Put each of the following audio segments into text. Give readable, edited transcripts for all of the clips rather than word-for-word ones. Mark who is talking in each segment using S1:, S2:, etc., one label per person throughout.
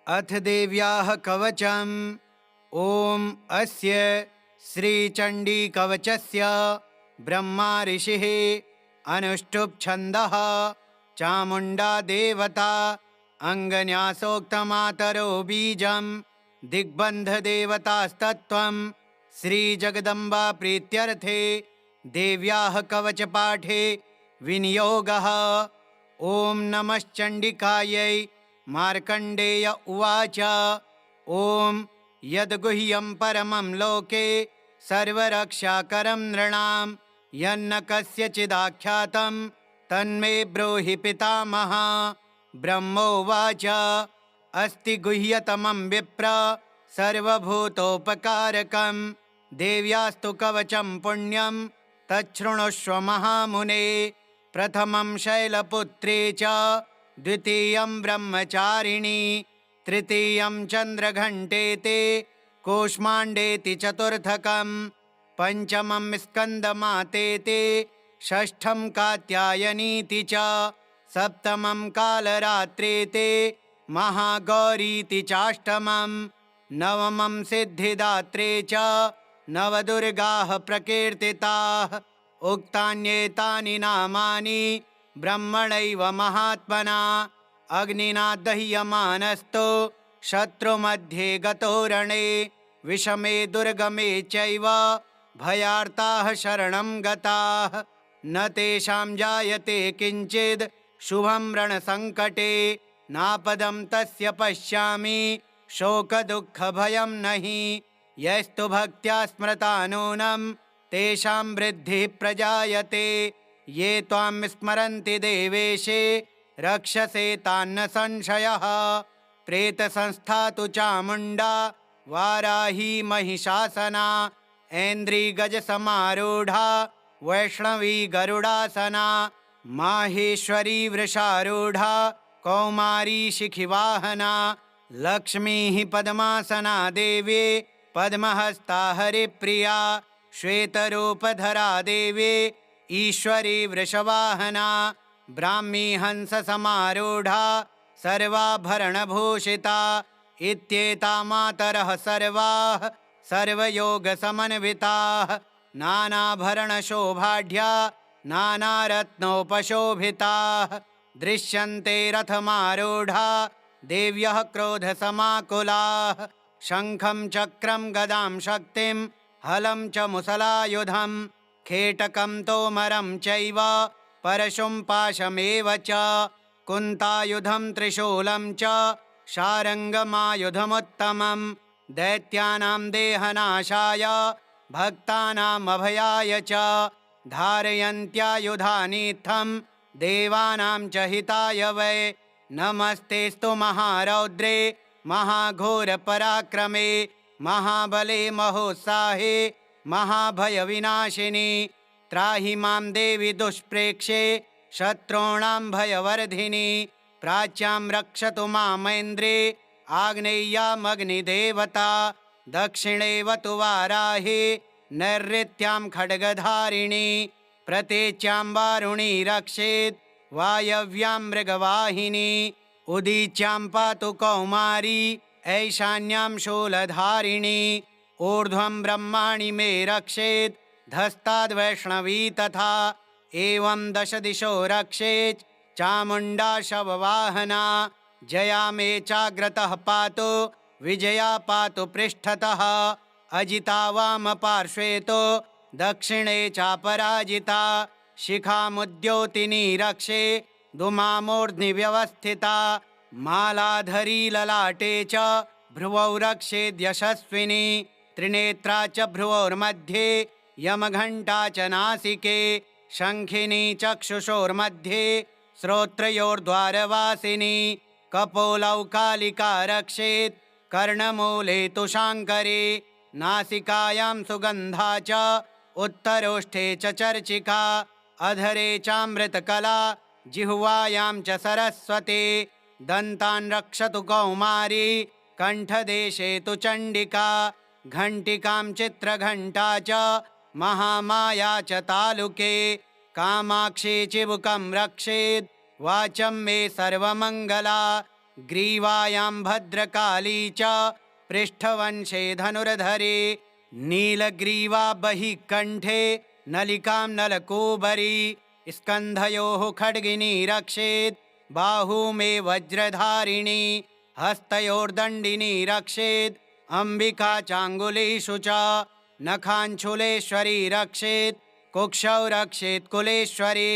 S1: अथ देव्याः कवचम्। ॐ अस्य श्रीचण्डीकवचस्य ब्रह्मा ऋषिः अनुष्टुप् छन्दः चामुण्डा देवता अङ्गन्यासोक्तमातरो बीजं दिग्बन्धदेवतास्तत्त्वं श्रीजगदम्बा प्रीत्यर्थे देव्याः कवचपाठे विनियोगः। ॐ नमश्चण्डिकायै। मार्कण्डेय उवाच। ॐ यद्गुह्यं परमं लोके सर्वरक्षाकरं नृणां यन्न कस्यचिदाख्यातं तन्मे ब्रूहि पितामह। ब्रह्मोवाच। अस्ति गुह्यतमं विप्र सर्वभूतोपकारकं देव्यास्तु कवचं पुण्यं तच्छृणुष्व महामुने। प्रथमं शैलपुत्री च द्वितीयं ब्रह्मचारिणी तृतीयं चन्द्रघण्टेति कूष्माण्डेति चतुर्थकं पञ्चमं स्कन्दमातेति षष्ठं कात्यायनीति च सप्तमं कालरात्रेति महागौरीति चाष्टमं नवमं सिद्धिदात्रे च नवदुर्गाः प्रकीर्तिताः। उक्तान्येतानि नामानि ब्रह्मणैव महात्मना अग्निना दह्यमानस्तु शत्रुमध्ये गतो रणे विषमे दुर्गमे चैव भयार्ताः शरणं गताः न तेषां जायते किञ्चिद् शुभं रणसङ्कटे नापदं तस्य पश्यामि शोकदुःखभयं नहि यस्तु भक्त्या स्मृता नूनं तेषां वृद्धिः प्रजायते ये त्वां स्मरन्ति देवेशे रक्षसे तान्न संशयः। प्रेतसंस्था तु चामुण्डा वाराही महिषासना ऐन्द्रिगजसमारूढा वैष्णवी गरुडासना माहेश्वरी वृषारूढा कौमारी शिखिवाहना लक्ष्मीः पद्मासना देवी पद्महस्ता हरिप्रिया श्वेतरूपधरा देवी ईश्वरी वृषवाहना ब्राह्मी हंससमारूढा सर्वाभरणभूषिता इत्येता मातरः सर्वाः सर्वयोगसमन्विताः नानाभरणशोभाढ्या नानारत्नोपशोभिताः दृश्यन्ते रथमारूढा देव्यः क्रोधसमाकुलाः शङ्खं चक्रं गदां शक्तिं हलं च मुसलायुधं खेटकं तोमरं चैव परशुं पाशमेव च कुन्तायुधं त्रिशूलं च शारङ्गमायुधमुत्तमं दैत्यानां देहनाशाय भक्तानामभयाय च धारयन्त्यायुधानीत्थं देवानां च हिताय वै नमस्तेस्तु महारौद्रे महाघोरपराक्रमे महाबले महोत्साहे महाभयविनाशिनी त्राहि मां देवि दुष्प्रेक्षे शत्रूणां भयवर्धिनी प्राच्यां रक्षतु मामेन्द्रे आग्नेय्यामग्निदेवता दक्षिणेवतु वाराही नैऋत्यां खड्गधारिणी प्रतीच्यां वारुणी रक्षेत् वायव्यां मृगवाहिनी उदीच्यां पातु कौमारी ऐशान्यां शूलधारिणी ऊर्ध्वं ब्रह्माणि मे रक्षेत् धस्ताद्वैष्णवी तथा एवं दश दिशो रक्षेत् चामुण्डा शववाहना जया मे चाग्रतः पातु विजया पातु पृष्ठतः अजिता वामपार्श्वे तु दक्षिणे चापराजिता शिखामुद्योतिनी रक्षे दुमामूर्ध्नि व्यवस्थिता मालाधरी ललाटे च भ्रुवौ रक्षेद्यशस्विनी त्रिनेत्रा च भ्रुवोर्मध्ये यमघण्टा च नासिके शङ्खिनी चक्षुषोर्मध्ये श्रोत्रयोर्द्वारवासिनी कपोलौ कालिका रक्षेत् कर्णमूले तु शाङ्करी नासिकायां सुगन्धा च उत्तरोष्ठे च चर्चिका अधरे चामृतकला जिह्वायां च सरस्वती दन्तान् रक्षतु कौमारी कण्ठदेशे तु चण्डिका घण्टिकां चित्रघण्टा च महामाया च तालुके कामाक्षी चिबुकं रक्षेत् वाचं मे सर्वमङ्गला ग्रीवायां भद्रकाली च पृष्ठवंशे धनुर्धरे नीलग्रीवा बहिः कण्ठे नलिकां नलकूबरी स्कन्धयोः खड्गिनी रक्षेत् बाहू मे वज्रधारिणी हस्तयोर्दण्डिनी रक्षेत् अम्बिका चाङ्गुलीषु च नखाञ्चूलेश्वरी रक्षेत् कुक्षौ रक्षेत् कुलेश्वरी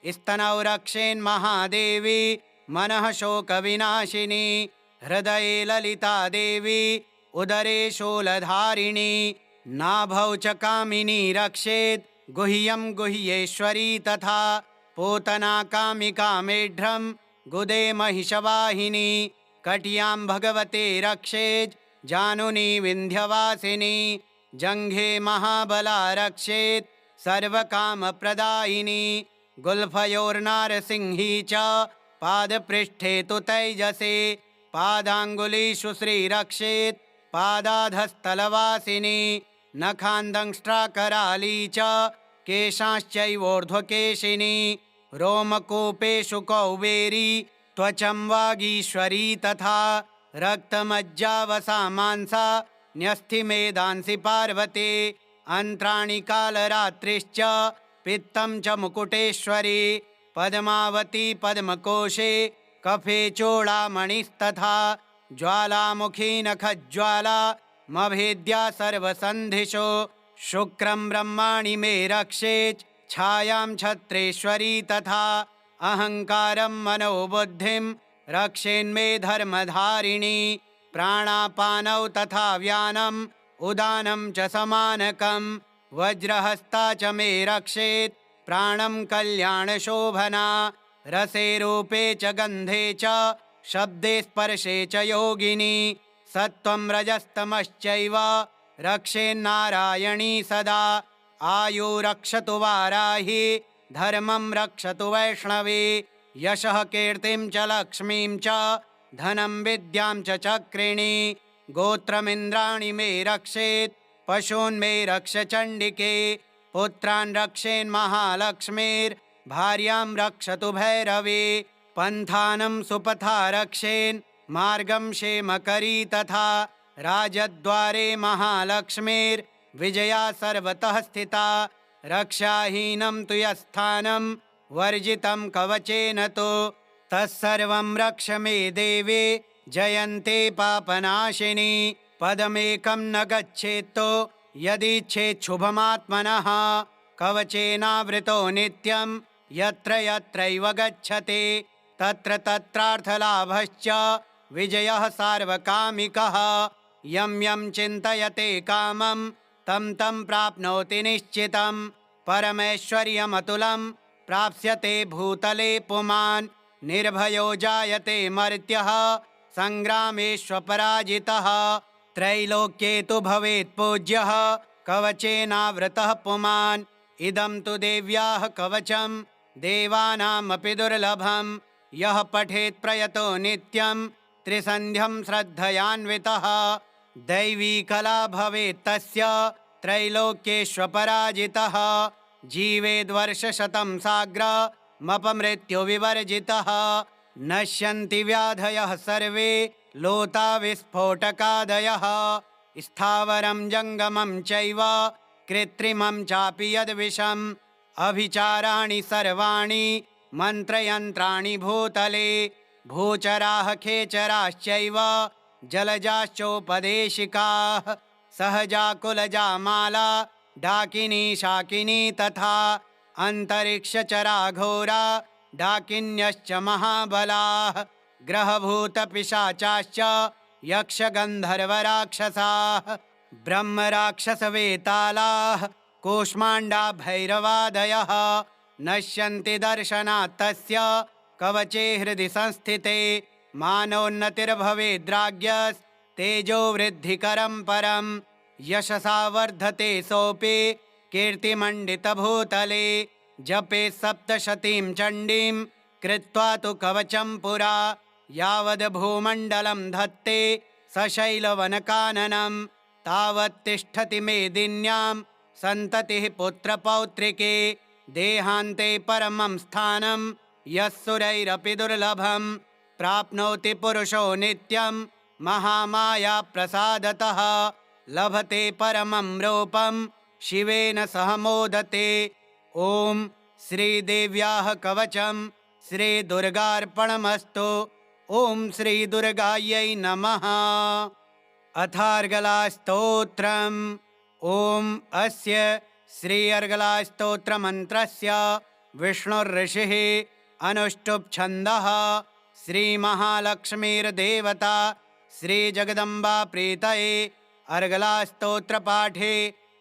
S1: स्तनौ रक्षेन्महादेवी मनः शोकविनाशिनी हृदये ललिता देवी उदरे शूलधारिणी नाभौ च कामिनी रक्षेत् गुह्यं गुह्येश्वरी तथा पूतना कामिका मेढ्रं गुदे महिषवाहिनी कट्यां भगवते रक्षेत् जानुनी विन्ध्यवासिनी जङ्घे महाबला रक्षेत् सर्वकामप्रदायिनी गुल्फयोर्नारसिंही च पादपृष्ठे तु तैजसे पादाङ्गुलीषु श्रीरक्षेत् पादाधस्थलवासिनी नखान्दंष्ट्राकराली च केशाश्चैवोर्ध्वकेशिनी रोमकूपेषु कौबेरी त्वचं वागीश्वरी तथा रक्तमज्जावसा मांसा न्यस्थिमेदांसि पार्वती अन्त्राणि कालरात्रिश्च पित्तं च मुकुटेश्वरी पद्मावती पद्मकोशे कफे चूडामणिस्तथा ज्वालामुखी नखज्वाला मभेद्या सर्वसन्धिषु शुक्रं ब्रह्माणि मे रक्षेत् छायां छत्रेश्वरी तथा अहङ्कारं मनोबुद्धिं रक्षेन्मे धर्मधारिणी प्राणापानौ तथा व्यानम् उदानं च समानकं वज्रहस्ता च मे रक्षेत् प्राणं कल्याणशोभना रसे रूपे च गन्धे च शब्दे स्पर्शे च योगिनी सत्त्वं रजस्तमश्चैव रक्षेन्नारायणी सदा आयु रक्षतु वाराहि धर्मं रक्षतु वैष्णवी यशः कीर्तिं च लक्ष्मीं च धनं विद्यां च चक्रिणी गोत्रमिन्द्राणि मे रक्षेत् पशून् मे रक्ष चण्डिके पुत्रान् रक्षेन्महालक्ष्मीर्भार्यां रक्षतु भैरवी पन्थानं सुपथा रक्षेन् मार्गं क्षेमकरी तथा राजद्वारे महालक्ष्मीर्विजया सर्वतः स्थिता रक्षाहीनं तु यत्स्थानं वर्जितं कवचेन तु तत्सर्वं रक्ष मे देवी जयन्ते पापनाशिनी पदमेकं न गच्छेत्तो यदीच्छेच्छुभमात्मनः कवचेनावृतो नित्यं यत्र यत्रैव गच्छति तत्र तत्रार्थलाभश्च विजयः सार्वकामिकः यं यं चिन्तयते कामं तं तं प्राप्नोति निश्चितं परमैश्वर्यमतुलं प्राप्स्यते भूतले पुमान् निर्भयो जायते मर्त्यः सङ्ग्रामेष्वपराजितः त्रैलोक्ये तु भवेत् पूज्यः कवचेनावृतः पुमान् इदं तु देव्याः कवचं देवानामपि दुर्लभं यः पठेत् प्रयतो नित्यं त्रिसन्ध्यं श्रद्धयान्वितः दैवी कला भवेत् तस्य त्रैलोक्येष्वपराजितः जीवेद्वर्षशतं साग्रमपमृत्युविवर्जितः नश्यन्ति व्याधयः सर्वे लोता विस्फोटकादयः स्थावरं जङ्गमं चैव कृत्रिमं चापि यद्विषम् अभिचाराणि सर्वाणि मन्त्रयन्त्राणि भूतले भूचराः खेचराश्चैव जलजाश्चोपदेशिकाः सहजाकुलजा माला डाकिनी शाकिनी तथा अन्तरिक्षचराघोरा डाकिन्यश्च महाबलाः ग्रहभूतपिशाचाश्च यक्षगन्धर्वराक्षसाः ब्रह्मराक्षसवेतालाः कूष्माण्डा भैरवादयः नश्यन्ति दर्शनात् तस्य कवचे हृदि संस्थिते मानोन्नतिर्भवेद्राज्ञस्तेजो वृद्धिकरं परं यशसा वर्धते सोऽपि कीर्तिमण्डितभूतले जपे सप्तशतीं चण्डीं कृत्वा तु कवचं पुरा यावद् भूमण्डलं धत्ते सशैलवनकाननं तावत् तिष्ठति मेदिन्यां सन्ततिः पुत्रपौत्रिके देहान्ते परमं स्थानं यस्सुरैरपि दुर्लभं प्राप्नोति पुरुषो नित्यं महामाया प्रसादतः लभते परमं रूपं शिवेन सह मोदते। ॐ श्रीदेव्याः कवचं श्रीदुर्गार्पणमस्तु। ॐ श्रीदुर्गायै नमः। अथार्गलास्तोत्रम्। ॐ अस्य श्री अर्गलास्तोत्रमन्त्रस्य विष्णुर्ऋषिः अनुष्टुप् छन्दः श्रीमहालक्ष्मीर्देवता श्रीजगदम्बा प्रीतये अर्गलास्तोत्रपाठे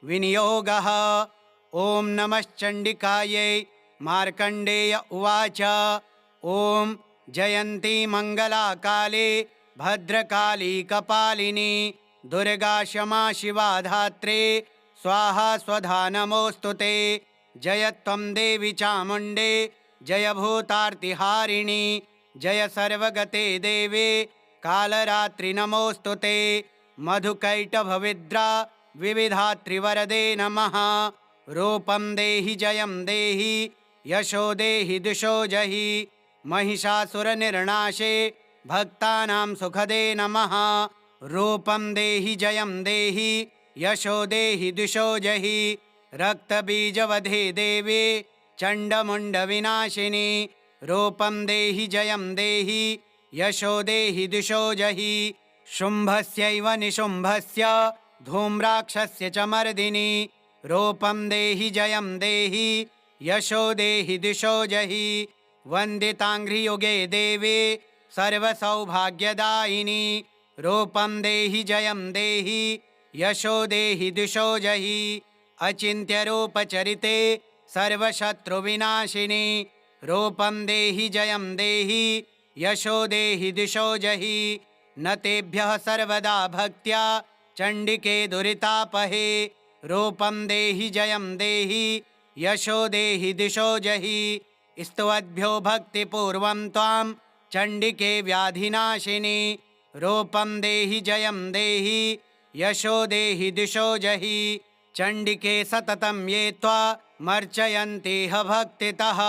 S1: विनियोगः। ॐ नमश्चण्डिकायै। मार्कण्डेय उवाच। ॐ जयन्ती मङ्गलाकाले भद्रकाली कपालिनी दुर्गा क्षमा शिवा धात्रे स्वाहा स्वधा नमोऽस्तु ते। जय त्वं देवी चामुण्डे जय भूतार्तिहारिणी जय सर्वगते देवे कालरात्रि नमोऽस्तु ते। मधुकैटभविद्रा विविधात्रिवरदे नमः। रूपं देहि जयं देहि यशो देहि दिशो जहि महिषासुरनिर्णाशे भक्तानां सुखदे नमः। रूपं देहि जयं देहि यशो देहि दिशो जहि रक्तबीजवधे देवे चण्डमुण्डविनाशिनी। रूपं देहि जयं देहि यशो देहि दिशो जहि शुम्भस्यैव निशुम्भस्य धूम्राक्षस्य च मर्दिनी। रूपं देहि जयं देहि यशो देहि दिशो जहि वन्दिताङ्घ्रियुगे देवे सर्वसौभाग्यदायिनी। रूपं देहि जयं देहि यशो देहि दिशो जहि अचिन्त्यरूपचरिते सर्वशत्रुविनाशिनी। रूपं देहि जयं देहि यशो देहि दिशो जहि न तेभ्यः सर्वदा भक्त्या चण्डिके दुरितापहे। रूपं देहि जयं देहि यशो देहि दिशो जहि स्तुवद्भ्यो भक्तिपूर्वं त्वां चण्डिके व्याधिनाशिनी। रूपं देहि जयं देहि यशो देहि दिशो जहि चण्डिके सततं ये त्वामर्चयन्तीह भक्तितः।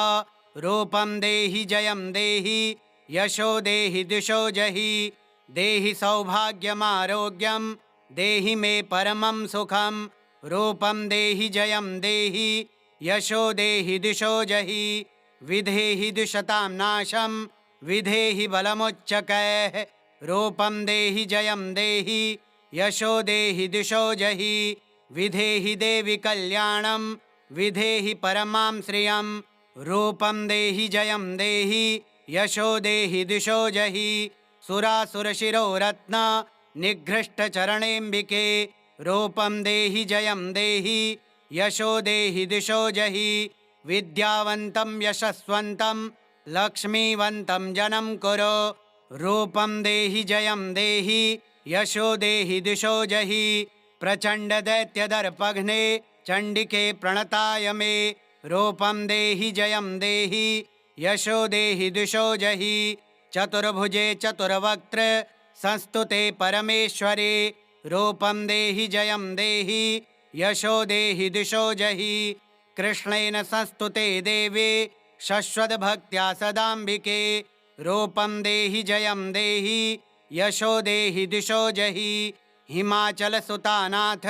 S1: रूपं देहि जयं देहि यशो देहि दिशो जहि देहि सौभाग्यमारोग्यं देहि मे परमं सुखं। रूपं देहि जयं देहि यशो देहि दिशो जहि विधेहि द्विषतां नाशं विधेहि बलमुच्चकैः। रूपं देहि जयं देहि यशो देहि दिशो जहि विधेहि देवि कल्याणं विधेहि परमां श्रियं। रूपं देहि जयं देहि यशो देहि दिशो जहि सुरासुरशिरोरत्न निघ्रष्टचरणेऽम्बिके। रूपं देहि जयं देहि यशो देहि दिशो जहि विद्यावन्तं यशस्वन्तं लक्ष्मीवन्तं जनं कुरु। रूपं देहि जयं देहि यशो देहि दिशो जहि प्रचण्डदैत्यदर्पघ्ने चण्डिके प्रणताय मे। रूपं देहि जयं देहि यशो देहि दिशो जहि चतुर्भुजे चतुर्वक्त्र संस्तुते परमेश्वरे। रूपं देहि जयं देहि यशो देहि दिशो जहि कृष्णेन संस्तुते देवे शश्वद्भक्त्या सदाम्बिके। रूपं देहि जयं देहि यशो देहि दिशो जहि हिमाचलसुतानाथ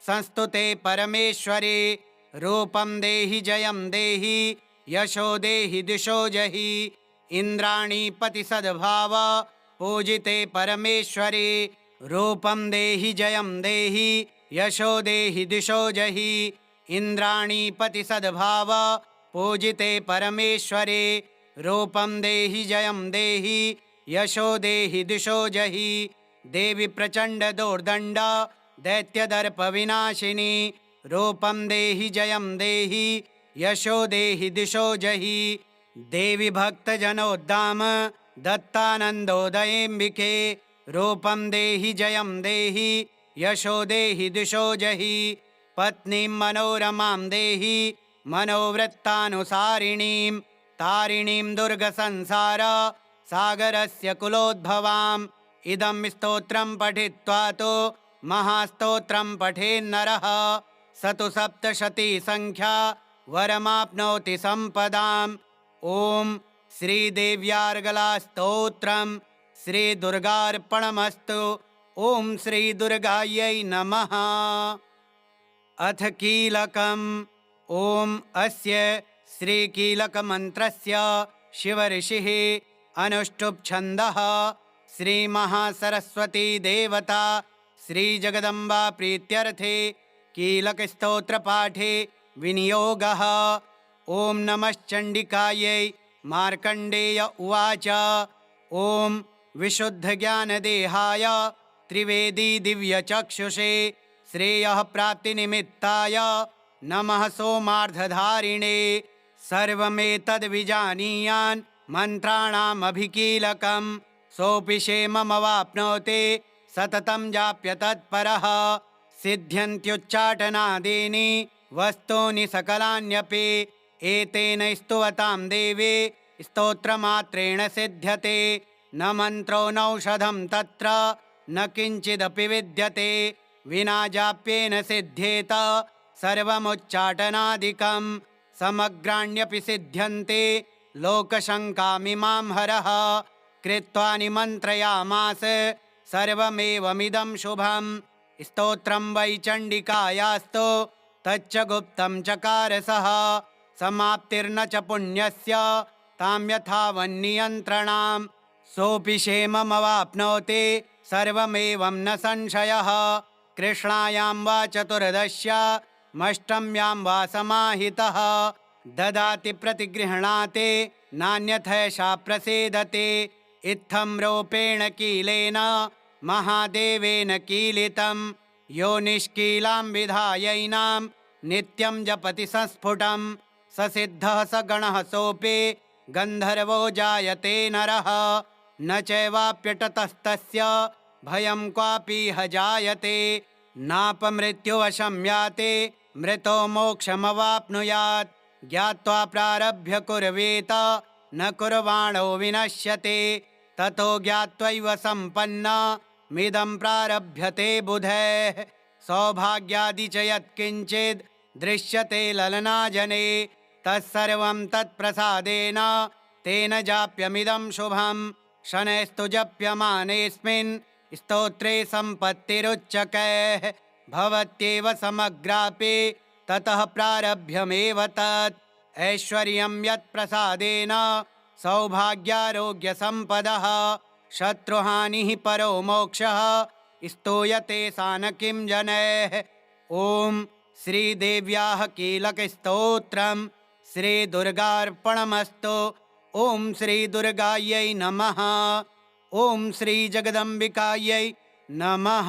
S1: संस्तुते परमेश्वरे। रूपं देहि जयं देहि यशो देहि दिशो जहि इन्द्राणीपति सद्भाव पूजिते परमेश्वरे। रूपं देहि जयं देहि यशो देहि दिशो जहि इन्द्राणीपति सद्भाव पूजिते परमेश्वरे। रूपं देहि जयं देहि यशो देहि दिशो जहि देवि प्रचण्ड दोर्दण्ड दैत्यदर्प विनाशिनी। रूपं देहि जयं देहि यशो देहि दिशो जहि देवि भक्तजनोद्दाम दत्तानन्दोदयेऽम्बिके। रूपं देहि जयं देहि यशो देहि दिशो जहि पत्नीं मनोरमां देहि मनोवृत्तानुसारिणीं तारिणीं दुर्गसंसार सागरस्य कुलोद्भवाम्। इदं स्तोत्रं पठित्वा तु महास्तोत्रं पठेन्नरः स तु सप्तशती संख्या वरमाप्नोति सम्पदाम्। ॐ श्रीदेव्यार्गलास्तोत्रम् श्रीदुर्गार्पणमस्तु। ॐ श्रीदुर्गायै नमः। अथ कीलकम्। ॐ अस्य श्रीकीलकमन्त्रस्य शिवऋषिः अनुष्टुप् छन्दः। श्रीमहासरस्वती देवता श्रीजगदम्बा प्रीत्यर्थे कीलकस्तोत्रपाठे विनियोगः। ॐ नमश्चण्डिकायै। मार्कण्डेय उवाच। ॐ विशुद्धज्ञानदेहाय त्रिवेदी दिव्यचक्षुषे श्रेयः प्राप्तिनिमित्ताय नमः सोमार्धधारिणे। सर्वमेतद्विजानीयान् मन्त्राणामभिकीलकम् सोऽपि क्षेममवाप्नोति सततं जाप्य तत्परः। सिद्ध्यन्त्युच्चाटनादीनि वस्तूनि सकलान्यपि एतेन स्तुवतां देवी स्तोत्रमात्रेण सिद्ध्यते। न मन्त्रो नौषधं तत्र न किञ्चिदपि विद्यते विना जाप्येन सिद्ध्येत सर्वमुच्चाटनादिकं। समग्राण्यपि सिद्ध्यन्ते लोकशङ्कामिमां हरः। कृत्वा निमन्त्रयामास सर्वमेवमिदं शुभं। स्तोत्रं वै चण्डिकायास्तु तच्च गुप्तं चकारसः। समाप्तिर्न च पुण्यस्य तां यथावन्नियन्त्रणाम्। सोऽपि क्षेममवाप्नोति सर्वमेवं न संशयः। कृष्णायां वा चतुर्दश्यामष्टम्यां वा समाहितः ददाति प्रतिगृह्णाति नान्यथैषा प्रसीदति। इत्थं रूपेण कीलेन महादेवेन कीलितं यो निष्कीलां विधायैनां नित्यं जपति संस्फुटं स सिद्धः स गणः सोऽपि गन्धर्वो जायते नरः। न चैवाप्यटतस्तस्य भयं क्वापीह जायते। नापमृत्युवशं याति मृतो मोक्षमवाप्नुयात्। ज्ञात्वा प्रारभ्य कुर्वेत न कुर्वाणो विनश्यते। ततो ज्ञात्वैव सम्पन्नमिदं प्रारभ्यते बुधैः। सौभाग्यादि च यत्किञ्चिद् दृश्यते ललनाजने तत्सर्वं तत्प्रसादेन तेन जाप्यमिदं शुभं। शनैस्तु जप्यमानेऽस्मिन् स्तोत्रे सम्पत्तिरुच्यकैः भवत्येव समग्रापि ततः प्रारभ्यमेव तत्। ऐश्वर्यं यत्प्रसादेन सौभाग्यारोग्यसम्पदः शत्रुहानिः परो मोक्षः स्तूयते सा न किं जनैः। ॐ श्रीदेव्याः कीलकस्तोत्रं श्रीदुर्गार्पणमस्तु। ॐ श्रीदुर्गायै नमः। ॐ श्रीजगदम्बिकायै नमः।